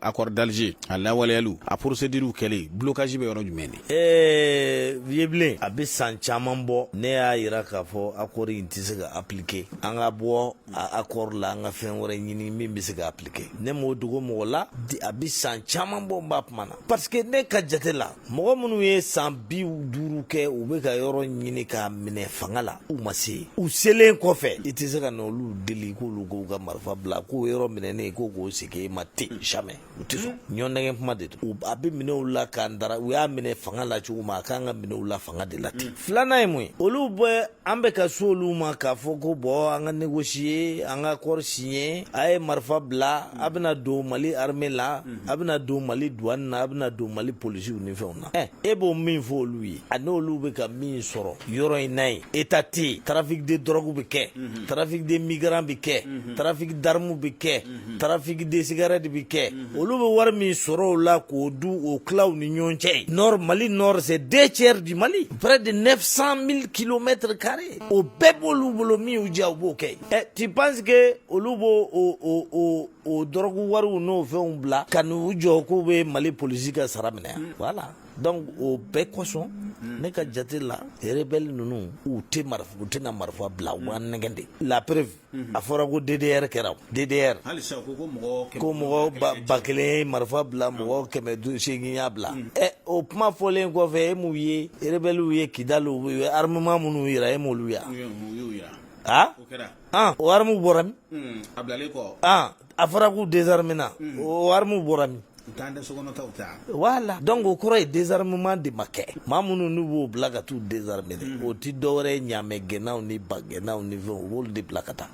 accord d'Alger a lawaleyaliw a procédure kɛlen blocage bɛ yɔrɔ jumɛn de vieux a bɛ san caman bɔ ne y'a yira k'a fɔ accord in tɛ se ka appliquer an ka bɔ a accord la an ka fɛn wɛrɛ ɲini min bɛ se ka appliquer ne m'o dogo mɔgɔ la a bɛ san caman bɔ n b'a kuma na parce que ne ka jate la mɔgɔ minnu ye san 50 kɛ u bɛ ka yɔrɔ ɲini k'a minɛ fanga la u ma se u selen kɔfɛ i tɛ se ka n'olu deli k'olu k'u ka marifa bila k'o yɔrɔ minɛnen ko k'o k'o sigi ma ten jamais u tɛ sɔn ɲɔgɔn kuma de don a bɛ minɛ u la k'an dara u y'a minɛ fanga la cogo min a k'an ka minɛ u la fanga de la ten filanan ye mun ye olu bɛ an bɛ ka so olu ma k'a fɔ ko bɔn an ka négocier an ka accord signer a ye marifa bila a bɛna don Mali armée la a bɛna don Mali douane na a bɛna don Mali policiers ni fɛnw na e b'o min fɔ olu ye a n'olu bɛ ka min sɔrɔ yɔrɔ in na ye état tɛ yen trafic de drogue bɛ kɛ trafic de migrants bɛ kɛ trafic d'armes bɛ kɛ trafic de cigarettes bɛ kɛ olu bɛ wari min sɔrɔ o la k'o du o kilaw ni ɲɔgɔn cɛ nord Mali nord c'est 2/3 du Mali près de 900 000 km². O bɛɛ b'olu bolo min y'u diya u b'o kɛ tu penses que olu b'o o drogue wariw n'o fɛnw bila ka n'u jɔ k'u bɛ Mali polisi ka sara minɛ voilà donc o bɛɛ kosɔn ne ka jate la rebelle ninnu u tɛna marifa bila u b'a nɛgɛn de la preuve a fɔra ko DDR kɛra DDR ko mɔgɔ ba kelen ye marifa bila mɔgɔ 800 y'a bila o kuma fɔlen kɔfɛ e m'u ye rebellew ye Kidali u ye armement minnu yira e m'olu ya o armes bɔra min a fɔra k'u désarmer na o armes bɔra min voilà donc o kɔrɔ ye désarmement de ma kɛ maa minnu n'u b'o bila ka t'u désarmer o ti dɔwɛrɛ ye ɲaamɛ gɛnnaw ni bagɛnnaw ni fɛnw u b'olu de bila ka taa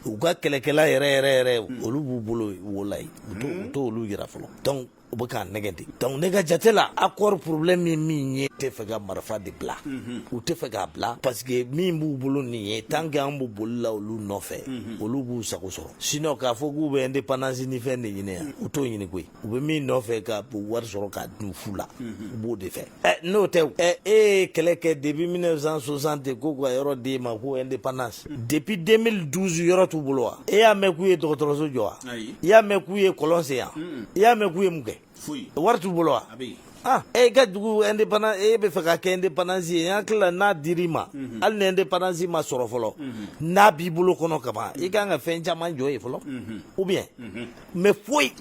u ka kɛlɛkɛla yɛrɛ olu b'u bolo wola ye u t'olu yira fɔlɔ donc u bɛ k'a nɛgɛn de donc ne ka jate la accord problème ye min ye tɛ fɛ ka marifa de bila u tɛ fɛ k'a bila parce que min b'u bolo nin ye tant que an b'u boli la olu nɔfɛ olu b'u sago sɔrɔ sinon k'a fɔ k'u bɛ indépendance ni fɛn de ɲini yan u t'o ɲini koyi u bɛ min nɔfɛ ka wari sɔrɔ k'a dun fu la u b'o de fɛ n'o tɛ e ye kɛlɛ kɛ depuis 1960 ko ka yɔrɔ d'e ma ko indépendance depuis 2012 yɔrɔ t'u bolo wa e y'a mɛn k'u ye dɔgɔtɔrɔso jɔ wa i y'a mɛn k'u ye kɔlɔn sen yan i y'a mɛn k'u ye mun kɛ wari t'u bolo wa ka dugu indépendance e bɛ fɛ ka kɛ indépendance ye n hakili la n'a dir'i ma hali ni indépendance ma sɔrɔ fɔlɔ n'a b'i bolo kɔnɔ kaban i kan ka fɛn caman jɔ ye fɔlɔ ou bien mais foyi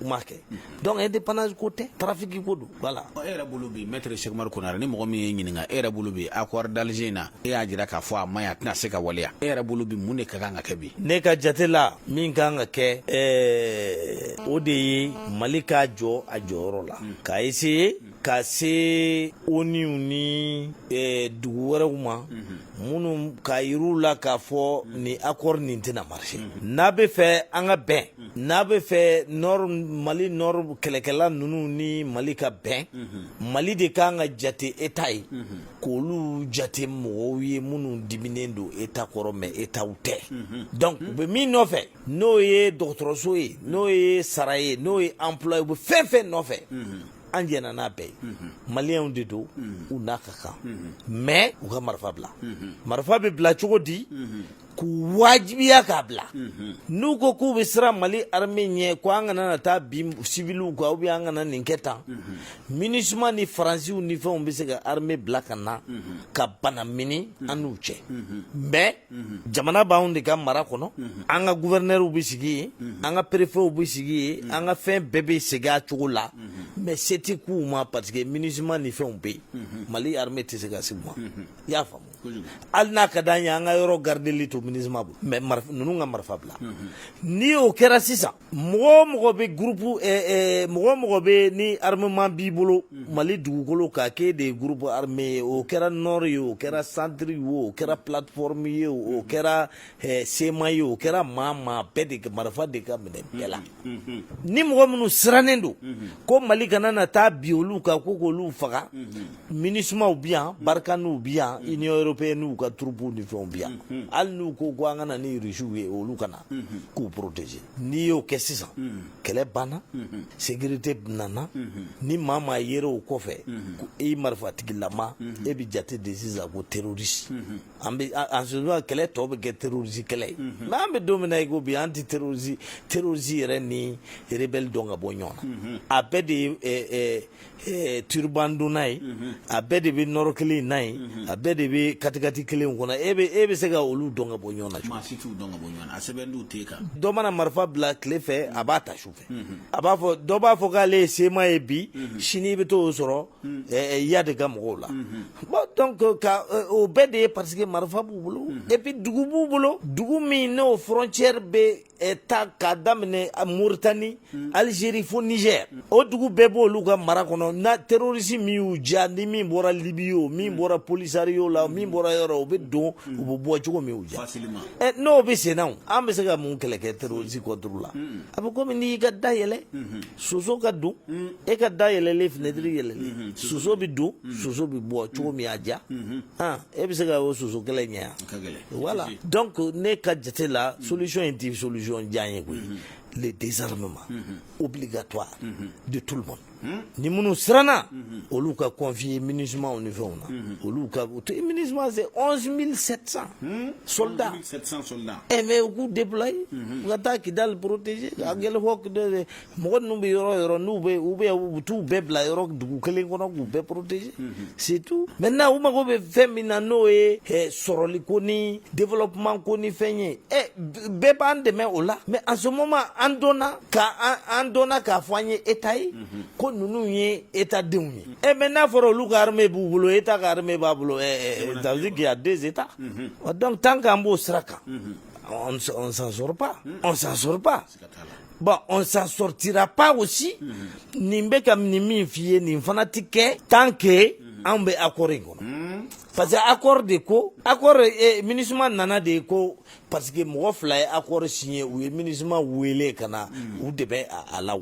u ma kɛ donc indépendance ko tɛ trafic ko don voilà e yɛrɛ bolo bi maître Cheikh Umaru Konare ni mɔgɔ min ye ɲininka e yɛrɛ bolo bi accord d'Alger na e y'a jira k'a fɔ a maɲi a tɛna se ka waleya e yɛrɛ bolo bi mun de ka kan ka kɛ bi ne ka jate la min kan ka kɛ o de ye Mali k'a jɔ a jɔyɔrɔ la k'a essayer ka se ONU ni dugu wɛrɛw ma minnu ka yir'u la k'a fɔ ni accord nin tɛna marcher n'a bɛ fɛ an ka bɛn n'a bɛ fɛ Mali nord kɛlɛkɛla ninnu ni Mali ka bɛn Mali de kan ka jate État ye k'olu jate mɔgɔw ye minnu diminen don État kɔrɔ mais État tɛ donc u bɛ min nɔfɛ n'o ye dɔgɔtɔrɔso ye n'o ye sara ye n'o ye emploi u bɛ fɛn fɛn nɔfɛ an jɛna n'a bɛɛ ye maliyɛnw de don u n'a ka kan mais u ka marifa bila marifa bɛ bila cogo di k'u wajibiya k'a bila n'u ko k'u bɛ siran Mali armée ɲɛ ko an kana na taa bin civiliw kan ou bien an kana nin kɛ tan MINUSMA ni faransiw ni fɛnw bɛ se ka armée bila ka na ka bana mini an n'u cɛ mais jamana b'anw de ka mara kɔnɔ an ka gouverneurs bɛ sigi yen an ka préfets bɛ sigi yen an ka fɛn bɛɛ bɛ segin a cogo la mais se tɛ k'u ma parce que MINUSMA ni fɛnw bɛ yen Mali armée tɛ se ka sigi ma i y'a faamu hali n'a ka d'an ye an ka yɔrɔ gardeli to MINUSMA bolo mais ninnu ka marifa bila ni o kɛra sisan mɔgɔ o mɔgɔ bɛ groupe mɔgɔ o mɔgɔ bɛ ni armement b'i bolo Mali dugukolo k'a k'e de ye groupe armé ye o kɛra nord ye o kɛra centre ye o kɛra plateforme ye o kɛra sema ye o kɛra maa bɛɛ de marifa de ka minɛ bɛɛ la ni mɔgɔ minnu sirannen don ko Mali kana na taa bi olu kan ko k'olu faga MINUSMAw bi yan Barkhaniw bi yan Union européenne n'u ka troupeau ni fɛnw bi yan hali n'u ko an ka na ni Russiw ye olu kana k'u protéger n'i y'o kɛ sisan kɛlɛ banna sécurité nana ni maa yera o kɔfɛ i marifatigilama e bɛ jate de sisan ko terroriste an sɔrɔ kɛlɛ tɔ bɛ kɛ terroriste kɛlɛ ye mais an bɛ don min na i ko bi anti terroriste yɛrɛ ni rebelle dɔn ka bɔ ɲɔgɔn na a bɛɛ de ye turban donna ye a bɛɛ de bɛ nɔrɔ kelen in na ye a bɛɛ de bɛ katikati kelen kɔnɔ e bɛ se ka olu dɔn ka bɔ ɲɔgɔn na maa si t'u dɔn ka bɔ ɲɔgɔn na a sɛbɛnniw t'e kan dɔ mana marifa bila tile fɛ a b'a ta su fɛ a b'a fɔ dɔ b'a fɔ k'ale ye sema ye bi sini i bɛ t'o sɔrɔ ya de ka mɔgɔw la bon donc o bɛɛ de ye parce que marifa b'u bolo et puis dugu b'u bolo dugu min n'o frontière bɛ ta k'a daminɛ Mauritanie Algérie fo Niger o dugu bɛɛ b'olu ka mara kɔnɔ na terroriste min y'u ja ni min bɔra Libye o min bɔra Polisario la min bɔra yɔrɔ u bɛ don u bɛ bɔ cogo min y'u ja n'o bɛ sen na an bɛ se ka mun kɛlɛ kɛ terroriste contre la a bɛ komi n'i ka da yɛlɛ soso ka don e ka da yɛlɛlen fenêtre yɛlɛlen soso bɛ don soso bɛ bɔ cogo min y'a ja e bɛ se ka o soso kɛlɛ ɲɛ voilà donc ne ka jate la solution in tɛ solution jan ye koyi le désarmement obligatoire de tout le monde ni minnu siranna olu ka confier MINUSMA ni fɛnw na olu ka MINUSMA c'est 11 700 soldats mais u k'u déployer u ka taa Kidal protéger a gɛlɛ fɔ mɔgɔ ninnu bɛ yɔrɔ yɔrɔ n'u bɛ u t'u bɛɛ bila yɔrɔ dugu kelen kɔnɔ k'u bɛɛ protéger c'est tout maintenant u mago bɛ fɛn min na n'o ye sɔrɔli ko ni développement ko ni fɛn ye bɛɛ b'an dɛmɛ o la mais en ce moment an donna k'a fɔ an ye État ye ko ninnu ye État denw ye mais n'a fɔra olu ka armée b'u bolo État ka armée b'a bolo ça veut dire qu'il y a deux États donc tant qu'an b'o sira kan on s'en sort pas bon on s'en sortira pas aussi nin bɛ ka nin min f'i ye nin fana tɛ kɛ tant que an bɛ accord in kɔnɔ parce que accord de ko accord MINUSMA nana de ko parce que mɔgɔ fila ye accord signé u ye MINUSMA wele ka na u dɛmɛ a la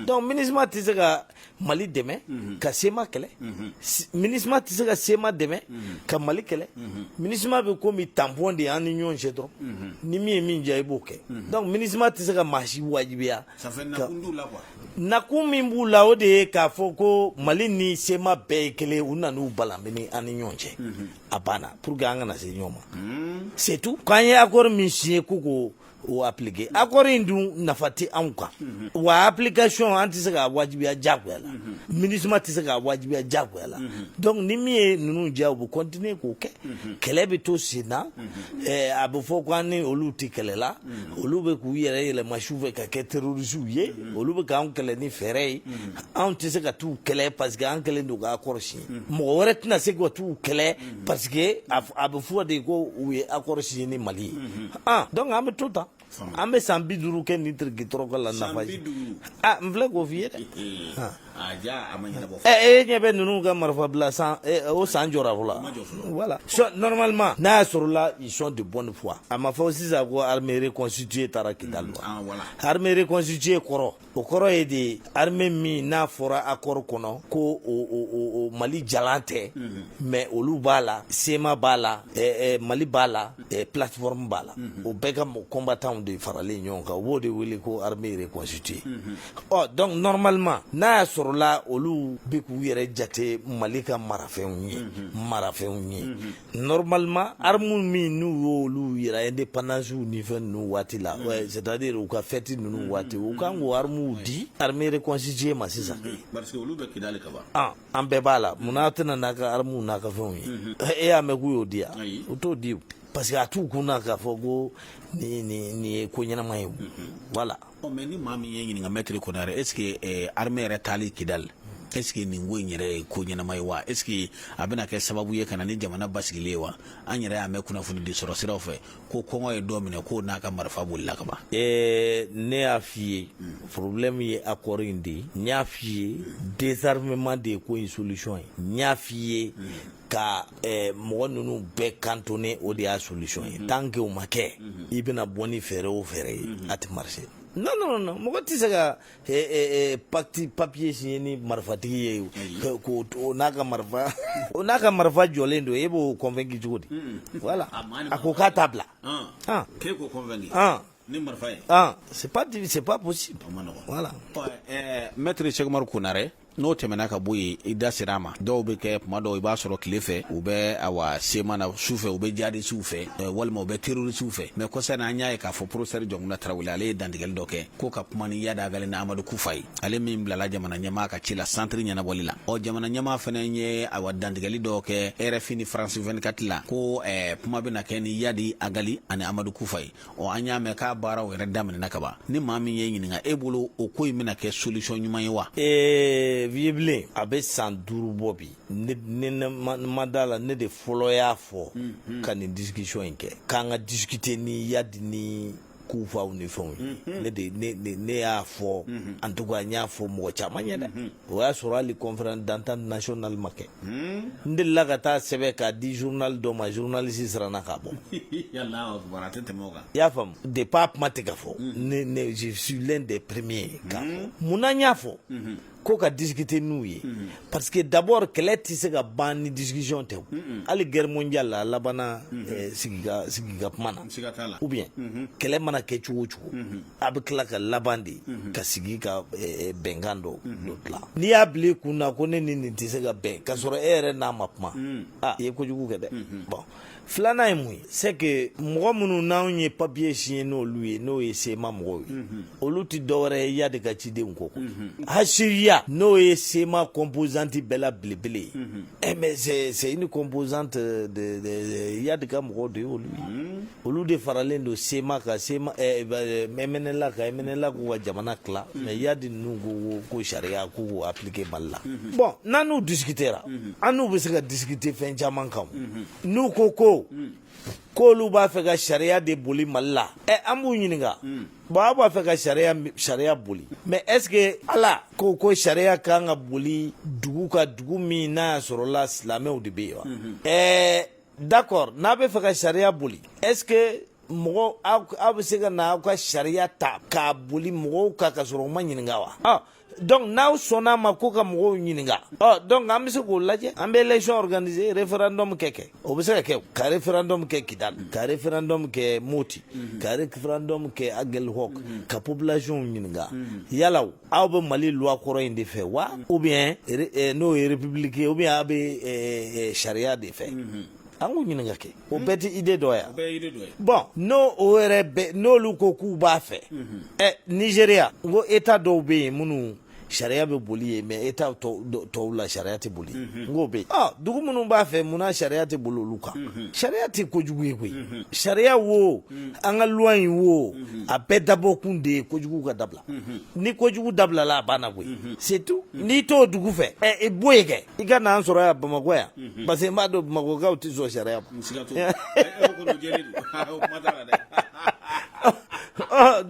donc MINUSMA tɛ se ka Mali dɛmɛ ka SEMA kɛlɛ MINUSMA tɛ se ka SEMA dɛmɛ ka Mali kɛlɛ MINUSMA bɛ komi tampon de an ni ɲɔgɔn cɛ dɔrɔn ni min ye min diya i b'o kɛ donc MINUSMA tɛ se ka maa si wajibiya nakun min b'u la o de ye k'a fɔ ko Mali ni SEMA bɛɛ ye kelen u nan'u balanbini an ni ɲɔgɔn cɛ a banna pour que an kana se ɲɔgɔn ma c'est tout k'an ye accord min signé ko k'o appliquer accord in dun nafa tɛ anw kan wa application an tɛ se ka wajibiya diyagoya la MINUSMA tɛ se ka wajibiya diyagoya la donc ni min ye ninnu diya u bɛ continuer k'o kɛ kɛlɛ bɛ to sen na a bɛ fɔ ko an ni olu tɛ kɛlɛ la olu bɛ k'u yɛrɛ yɛlɛma sufɛ ka kɛ terroristes ye olu bɛ k'anw kɛlɛ ni fɛɛrɛ ye anw tɛ se ka t'u kɛlɛ parce que an kɛlen don ka accord signé mɔgɔ wɛrɛ tɛna se ka t'u kɛlɛ parce que a bɛ fɔ de ko u ye accord signé ni Mali ye donc an bɛ to tan an bɛ san 50 kɛ nin tirikitɔrɔ ka la nafa ye n filɛ k'o f'i ye dɛ e ɲɛ bɛ ninnu ka marifa bila o san jɔra fɔlɔ voilà normalement n'a y'a sɔrɔ la ils sont de bonne foi a ma fɔ sisan ko armée reconstituée taara Kidal armée reconstituée kɔrɔ o kɔrɔ ye de armée min n'a fɔra accord kɔnɔ ko o Mali jalan tɛ mais olu b'a la SEMA b'a la Mali b'a la plateforme b'a la o bɛɛ ka combattants de faralen ɲɔgɔn kan u b'o de wele ko armée reconstituée donc normalement n'a y'a sɔrɔ la olu bɛ k'u yɛrɛ jate Mali ka marafɛnw ye normalement armes min n'u y'olu yɛrɛ indépendance ni fɛn ninnu waati la c'est-à-dire u ka fête ninnu waati u kan k'o armes di armée reconstituée ma sisan parce que olu bɛ Kidali ka ban an bɛɛ b'a la munna tɛna n'a ka armes n'a ka fɛnw ye e y'a mɛn k'u y'o di yan u t'o di parce que a t'u kunna k'a fɔ ko nin ye ko ɲɛnama ye voilà mais ni maa min ye ɲininka Maître Konare est ce que armée yɛrɛ taali Kidal est ce que nin ko in yɛrɛ ye ko ɲɛnama ye wa est ce que a bɛna kɛ sababu ye ka na ni jamana basigilen ye wa an yɛrɛ y'a mɛn kunnafoni di sɔrɔ siraw fɛ ko kɔngɔ ye dɔ minɛ k'o n'a ka marifa bolila ka ban ne y'a f'i ye problème ye accord in de ye n y'a f'i ye désarmement de ye ko in solution ye n y'a f'i ye ka mɔgɔ ninnu bɛɛ cantonné o de y'a solution ye tant que o ma kɛ i bɛna bɔ ni fɛɛrɛ o fɛɛrɛ ye a tɛ marcher non mɔgɔ tɛ se ka papier signé ni marifatigi ye o n'a ka marifa jɔlen don e b'o convaincre cogo di voilà a ko k'a t'a bila k'e k'o convaincre ni marifa ye c'est pas possible voilà Maître Cheikh Umaru Konare n'o tɛmɛna ka bɔ yen i da sera a ma dɔw bɛ kɛ tuma dɔw i b'a sɔrɔ tile fɛ u bɛ SEMA na su fɛ u bɛ jihadistes fɛ walima u bɛ terroristes fɛ mais kɔsa in an y'a ye k'a fɔ professeur Jɔnkuna Tarawele ale ye dantigɛli dɔ kɛ ko ka kuma ni Yada Agale ni Amadu Kufa ye ale min bilala jamana ɲɛmaa ka ci la centre ɲɛnabɔli la jamana ɲɛmaa fana ye dantigɛli dɔ kɛ RFI ni France 24 la ko kuma bɛna kɛ ni Yadi Agali ani Amadu Kufa ye an y'a mɛn k'a baaraw yɛrɛ daminɛna ka ban ni maa min ye ɲininka e bolo o ko in bɛna kɛ solution ɲuman ye wa Vieux a bɛ san 5 bɔ bi ne ma da la ne de fɔlɔ y'a fɔ ka nin discussion in kɛ k'an ka discuter ni Yadi ni k'u faw ni fɛnw ye ne y'a fɔ en tout cas n y'a fɔ mɔgɔ caman ye dɛ o y'a sɔrɔ hali conférence d'entente nationale ma kɛ n delila ka taa sɛbɛn k'a di journal dɔ ma journaliste siranna k'a bɔ i y'a faamu depuis a kuma tɛ ka fɔ ne je suis l'un des premiers k'a fɔ munna n y'a fɔ ko ka discuter n'u ye parce que d'abord kɛlɛ tɛ se ka ban ni discussion tɛ hali guerre mondiale la a labanna sigi ka kuma na ou bien kɛlɛ mana kɛ cogo o cogo a bɛ tila ka laban de ka sigi ka bɛnkan dɔ dilan n'i y'a bila i kun na ko ne ni nin tɛ se ka bɛn k'a sɔrɔ e yɛrɛ n'a ma kuma i ye kojugu kɛ dɛ bon filanan ye mun ye c'est que mɔgɔ minnu n'anw ye papier signé n'olu ye n'o ye sema mɔgɔw ye olu tɛ dɔwɛrɛ ye Yadi ka cidenw kɔ hasiriya n'o ye sema composante bɛɛ la belebele ye mais c'est une composante de Yadi ka mɔgɔw de ye olu ye olu de faralen don sema ka sema MNLA ka k'u ka jamana tila mais Yadi ninnu ko sariya k'u appliquer Mali la bon n'an n'u discutera an n'u bɛ se ka discuter fɛn caman kan n'u ko k'olu b'a fɛ ka sariya de boli Mali la an b'u ɲininka bon a b'a fɛ ka sariya boli mais est ce que ala ko sariya kan ka boli dugu min n'a y'a sɔrɔla silamɛw de bɛ yen wa d'accord n'a bɛ fɛ ka sariya boli est ce que mɔgɔ aw bɛ se ka na aw ka sariya ta k'a boli mɔgɔw kan ka sɔrɔ u ma ɲininka wa donc n'aw sɔnna ma ko ka mɔgɔw ɲininka donc an bɛ se k'o lajɛ an bɛ élection organiser référendum kɛ o bɛ se ka kɛ ka référendum kɛ Kidal ka référendum kɛ Moti ka référendum kɛ Aguelhok ka population ɲininka yala aw bɛ Mali loi kɔrɔ in de fɛ wa ou bien n'o ye république ye ou bien aw bɛ sariya de fɛ an k'u ɲininka kɛ o bɛɛ tɛ idée dɔ ye bon n'olu ko k'u b'a fɛ Nigeria n ko état dɔw bɛ yen minnu sariya bɛ boli ye mais état tɔw la sariya tɛ boli n k'o bɛ yen dugu minnu b'a fɛ munna sariya tɛ boli olu kan sariya tɛ kojugu ye koyi sariya wo an ka loi in wo a bɛɛ dabɔ kun de ye kojugu ka dabila ni kojugu dabilala a banna koyi c'est tout n'i t'o dugu fɛ i b'o ye kɛ i ka n'an sɔrɔ yan Bamakɔ yan parce que n b'a dɔn Bamakokaw tɛ sɔn sariya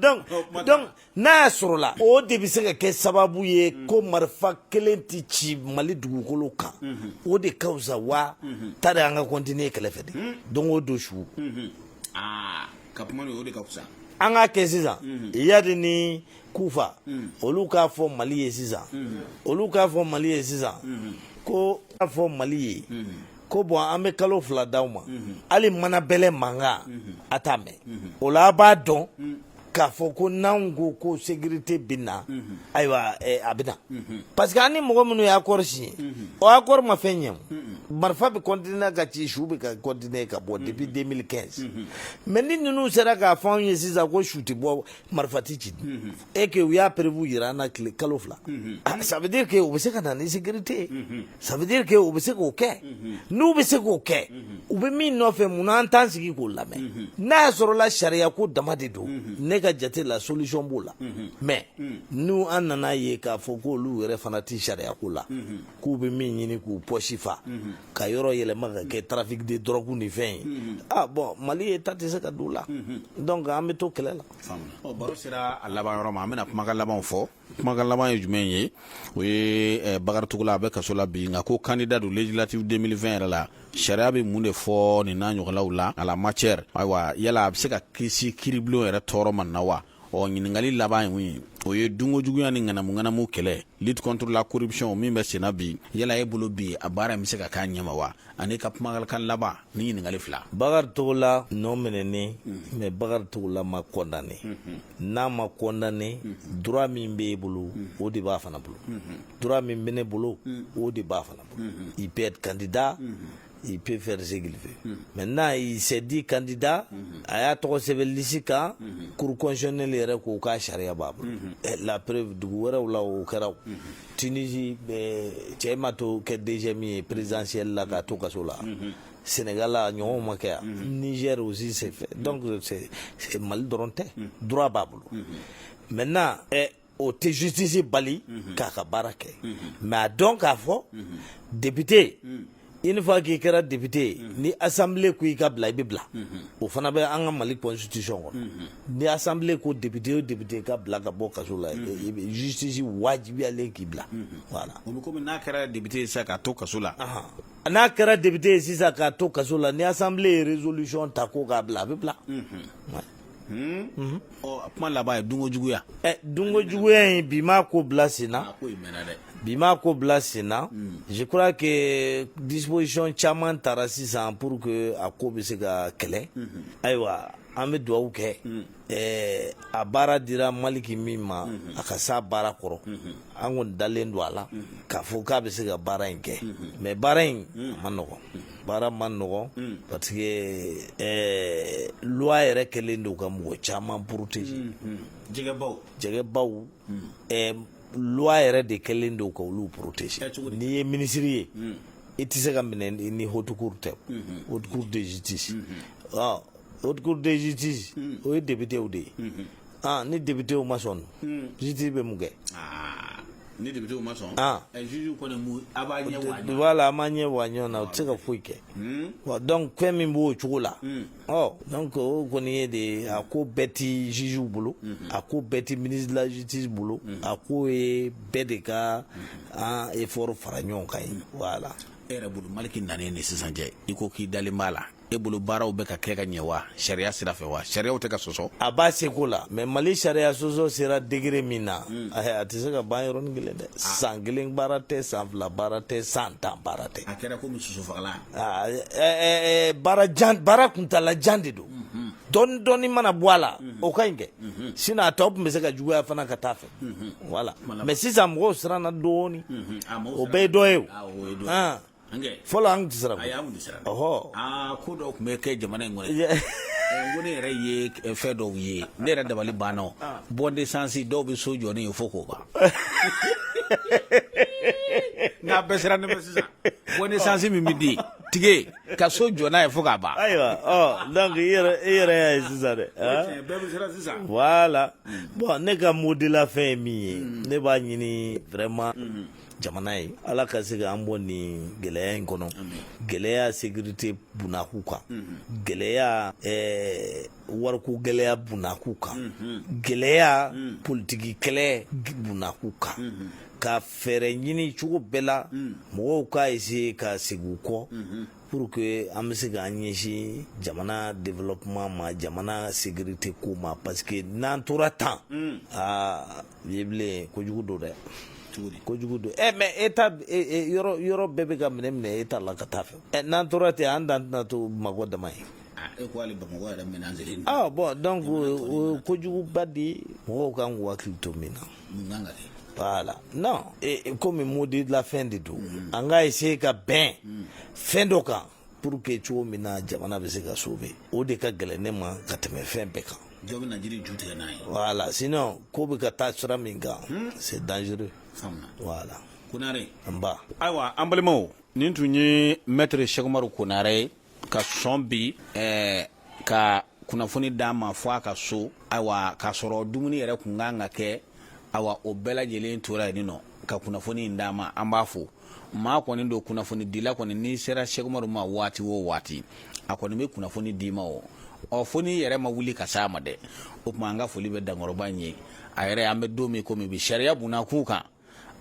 donc n'a y'a sɔrɔ la o de bɛ se ka kɛ sababu ye ko marifa kelen tɛ ci Mali dugukolo kan o de ka fisa wa ta de an ka continuer kɛlɛfɛ de donc o don su ka kuma o de ka fisa an ka kɛ sisan Yadi ni Kufa olu k'a fɔ Mali ye sisan ko a fɔ Mali ye ko bon an bɛ kalo 2 d'aw ma hali mana bɛlɛ mankan a t'a mɛn o la a b'a dɔn k'a fɔ ko n'anw ko sécurité bɛ na ayiwa a bɛ na parce que an ni mɔgɔ minnu ye accord signé o accord ma fɛn ɲɛ marifa bɛ continuer ka ci su bɛ ka continuer ka bɔ depuis 2015 mais ni ninnu sera k'a fɔ anw ye sisan ko su tɛ bɔ marifa tɛ ci et que u y'a prévu jira an na tile kalo 2 ça veut dire que u bɛ se ka na ni sécurité ça veut dire que u bɛ se k'o kɛ n'u bɛ se k'o kɛ u bɛ min nɔfɛ munna an t'an sigi k'o lamɛn n'a y'a sɔrɔla sariya ko dama de don ne ka jate la solution b'o la mais n'u an nana ye k'a fɔ k'olu yɛrɛ fana tɛ sariya ko la k'u bɛ min ɲini k'u poche fa ka yɔrɔ yɛlɛma ka kɛ trafic de drogue ni fɛn ye bon Mali État tɛ se ka don o la donc an bɛ to kɛlɛ la. baro sera a laban yɔrɔ ma an bɛna kumakan labanw fɔ kumakan laban ye jumɛn ye o ye Bakari Tugula a bɛ kaso la bi nka ko candidat do législative 2020 yɛrɛ la sariya bɛ mun de fɔ nin n'a ɲɔgɔnnaw la à la matière ayiwa yala a bɛ se ka kisi kiiribulon yɛrɛ tɔɔrɔ ma na wa ɲininkali laban ye o ye dunkojuguya ni ŋanamu kɛlɛ lutte contre la corruption min bɛ senna bi yala e bolo bi a baara in bɛ se ka k'a ɲɛma wa ani ka kumakan laban ni ɲininkali fila. Bakari Tugula nɔ minɛnen mais Bakari Tugula ma condamné n'a ma condamné droit min b'e bolo o de b'a fana bolo droit min bɛ ne bolo o de b'a fana bolo il peut être candidat il peut faire ce qu'il veut. Maintenant, il s'est dit candidat, a y'a tɔgɔ sɛbɛn liste kan, cour constitutionnelle yɛrɛ k'o ka sariya b'a bolo. La preuve dugu wɛrɛw la o kɛra. Tunisie cɛ ma to kɛ deuxième ye présidentielle la k'a to kaso la. Sénégal la ɲɔgɔnw ma kɛ yan. Niger aussi c'est fait. Donc c'est Mali dɔrɔn tɛ. Droit b'a bolo. Maintenant o tɛ justice bali k'a ka baara kɛ. Mais a dɔn k'a fɔ député une fois k'i kɛra député ni assemblée ko i ka bila i bɛ bila o fana bɛ an ka Mali constitution kɔnɔ ni assemblée ko député o député ka bila ka bɔ kaso la justice wajibiyalen k'i bila voilà o bɛ komi n'a kɛra député sisan k'a to kaso la n'a kɛra député ye sisan k'a to kaso la ni assemblée ye résolution ta ko k'a bila a bɛ bila kuma laban ye dunko juguya dunko juguya in bi m'a ko bila sen na ko in mɛnna dɛ bi m'a ko bila sen na je crois que disposition caman tara sisan pour que a ko bɛ se ka kɛlɛ ayiwa an bɛ dugawu kɛ a baara dira Maliki min ma a ka s'a baara kɔrɔ an kɔni dalen don a la k'a fɔ k'a bɛ se ka baara in kɛ mais baara in ma nɔgɔn baara ma nɔgɔn parce que loi yɛrɛ kɛlen don ka mɔgɔ caman protéger jɛgɛbaw loi yɛrɛ de kɛlen don ka olu protéger n'i ye ministre ye i tɛ se ka minɛ ni haute cour tɛ haute cour de justice haute cour de justice o ye députéw de ye ni députéw ma sɔn justice bɛ mun kɛ ni députéw ma sɔn juge kɔni a b'a ɲɛ wa ɲɔgɔn voilà a ma ɲɛ wa ɲɔgɔn na o tɛ se ka foyi kɛ donc fɛn min b'o cogo la donc o kɔni ye de a ko bɛɛ ti jugew bolo a ko bɛɛ ti ministre de la justice bolo a ko ye bɛɛ de ka effort fara ɲɔgɔn kan ye voilà e yɛrɛ bolo Maliki nanen ni sisan cɛ i ko k'i dalen b'a la e bolo baaraw bɛ ka kɛ ka ɲɛ wa sariya sira fɛ wa sariyaw tɛ ka sɔsɔ a b'a seko la mais Mali sariya sɔsɔ sera degré min na a tɛ se ka ban yɔrɔnin kelen dɛ san kelen baara tɛ san fila baara tɛ san 10 baara tɛ a kɛra komi susufagalan baara kuntala jan de don dɔɔni dɔɔni mana bɔ a la o ka ɲi kɛ sinon a tɔ tun bɛ se ka juguya fana ka taa fɛ voilà mais sisan mɔgɔw siranna dɔɔni o bɛɛ ye dɔ ye o fɔlɔ an tɛ siran ko dɔw tun bɛ kɛ jamana in kɔnɔ ko ne yɛrɛ ye fɛn dɔw ye ne yɛrɛ dabali banna bon d'essence dɔw bɛ so jɔ ne ye fo k'o ban n'a bɛɛ sera ne ma sisan bon d'essence min bɛ di tige ka so jɔ n'a ye fo k'a ban ayiwa donc i yɛrɛ y'a ye sisan dɛ bɛɛ bɛ siran sisan voilà bon ne ka mot de la fin ye min ye ne b'a ɲini vraiment jamana ye ala ka se k'an bɔ nin gɛlɛya in kɔnɔ gɛlɛya sécurité bunakun kan gɛlɛya wariko gɛlɛya bunakun kan gɛlɛya politiki kɛlɛ bunakun kan ka fɛɛrɛ ɲini cogo bɛɛ la mɔgɔw k'a essayer ka segin u kɔ pour que an bɛ se k'an ɲɛsin jamana développement ma jamana sécurité ko ma parce que n'an tora tan ye bilen kojugu don dɛ kojugu don mais état yɔrɔ bɛɛ bɛ ka minɛ état la ka taa fɛ n'an tora ten an dan tɛna to Bamakɔ dama ye e ko hali Bamakɔ yɛrɛ menacé bon donc kojuguba de mɔgɔw kan k'u hakili to min na voilà non comme mot de la fin de don an ka essayer ka bɛn fɛn dɔ kan pour que cogo min na jamana bɛ se ka sauver o de ka gɛlɛn ne ma ka tɛmɛ fɛn bɛɛ kan dɔ bɛ na jiri ju tigɛ n'a ye voilà sinon ko bɛ ka taa sira min kan c'est dangereux voilà Konare nba ayiwa an balimaw nin tun ye maître Cheikh Umaru Konare ye ka sɔn bi ka kunnafoni d'a ma fɔ a ka so ayiwa k'a sɔrɔ dumuni yɛrɛ kun kan ka kɛ ayiwa o bɛɛ lajɛlen tora yen nɔ ka kunnafoni in d'a ma an b'a fo maa kɔni don kunnafoni dila kɔni n'i sera Cheikh Umaru ma waati o waati a kɔni bɛ kunnafoni d'i ma o fo n'i yɛrɛ ma wuli ka s'a ma dɛ o tuma an ka foli bɛ dankɔrɔba in ye a yɛrɛ an bɛ don min komi bi sariya bunakun kan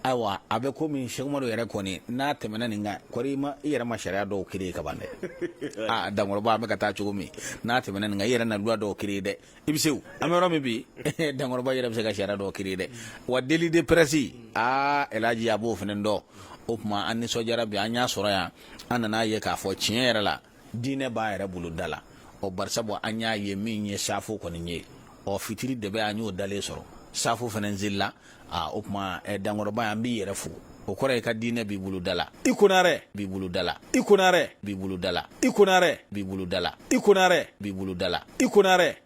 ayiwa a bɛ komi Cheikh Umaru yɛrɛ kɔni n'a tɛmɛna nin kan kɔri i yɛrɛ ma sariya dɔw créer ka ban dɛ dankɔrɔba an bɛ ka taa cogo min n'a tɛmɛna nin kan i yɛrɛ na loi dɔw créer dɛ i bɛ se o an bɛ yɔrɔ min bi dankɔrɔba yɛrɛ bɛ se ka sariya dɔw créer dɛ wa délit de presse Elhaji a b'o fana dɔn o tuma an nisɔndiyara bi an y'a sɔrɔ yan an nana ye k'a fɔ tiɲɛ yɛrɛ la diinɛ b'a yɛrɛ bolo da la barisabu an y'a ye min ye safo kɔni ye fitiri de bɛ an y'o dalen sɔrɔ safo fana zilila o tuma dankɔrɔba an b'i yɛrɛ fo o kɔrɔ ye ka diinɛ b'i bolo da la i konarɛ b'i bolo da la i konarɛ b'i bolo da la i konarɛ b'i bolo da la i konarɛ b'i bolo da la i konarɛ